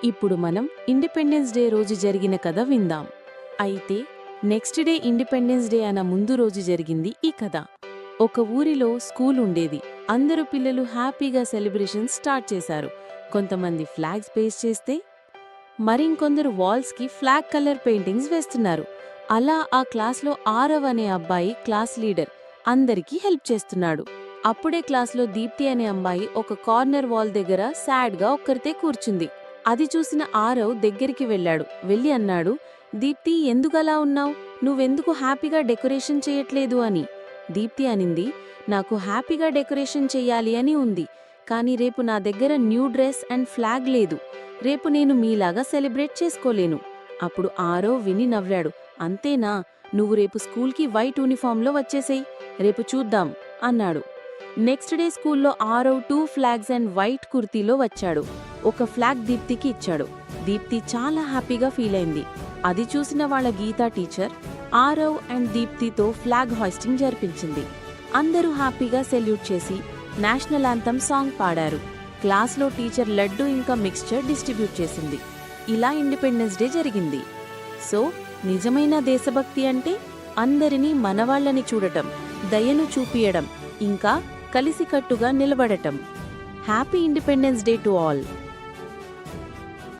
ఇప్పుడు మనం independence day రోజు జరిగిన కథ విందాం. అయితే నెక్స్ట్ డే ఇండిపెండెన్స్ డే అన్న ముందు రోజు జరిగింది ఈ కథ. ఒక ఊరిలో స్కూల్ ఉండేది. అందరూ పిల్లలు హ్యాపీగా సెలబ్రేషన్ స్టార్ట్ చేశారు. కొంతమంది ఫ్లాగ్స్ పేస్ట్ చేస్తే మరింకొందరు వాల్స్కి ఫ్లాగ్ కలర్ పెయింటింగ్స్ వేస్తున్నారు. అలా ఆ క్లాస్లో ఆరవ్ అనే అబ్బాయి క్లాస్ లీడర్, అందరికీ హెల్ప్ చేస్తున్నాడు. అప్పుడే క్లాస్లో దీప్తి అనే అమ్మాయి ఒక కార్నర్ వాల్ దగ్గర సాడ్గా ఒక్కరితే కూర్చుంది. అది చూసిన ఆరవ్ దగ్గరికి వెళ్ళి అన్నాడు, దీప్తి ఎందుకలా ఉన్నావ్? నువ్వెందుకు హ్యాపీగా డెకరేషన్ చేయట్లేదు అని. దీప్తి అనింది, నాకు హ్యాపీగా డెకరేషన్ చెయ్యాలి అని ఉంది, కానీ రేపు నా దగ్గర న్యూ డ్రెస్ అండ్ ఫ్లాగ్ లేదు. రేపు నేను మీలాగా సెలబ్రేట్ చేసుకోలేను. అప్పుడు ఆరవ్ విని నవ్వాడు. అంతేనా, నువ్వు రేపు స్కూల్కి వైట్ యూనిఫామ్లో వచ్చేసేయ్, రేపు చూద్దాం అన్నాడు. నెక్స్ట్ డే స్కూల్లో ఆరవ్ 2 ఫ్లాగ్స్ అండ్ వైట్ కుర్తీలో వచ్చాడు. ఒక ఫ్లాగ్ దీప్తికి ఇచ్చాడు. దీప్తి చాలా హ్యాపీగా ఫీల్ అయింది. అది చూసిన వాళ్ళ గీతా టీచర్ ఆరవ్ అండ్ దీప్తితో ఫ్లాగ్ హాయిస్టింగ్ జరిపించింది. అందరూ హ్యాపీగా సెల్యూట్ చేసి నేషనల్ యాంథమ్ సాంగ్ పాడారు. క్లాస్లో టీచర్ లడ్డు ఇంకా మిక్స్చర్ డిస్ట్రిబ్యూట్ చేసింది. ఇలా ఇండిపెండెన్స్ డే జరిగింది. సో నిజమైన దేశభక్తి అంటే అందరినీ మనవాళ్లని చూడటం, దయను చూపియడం, ఇంకా కలిసికట్టుగా నిలబడటం. Happy independence day to all.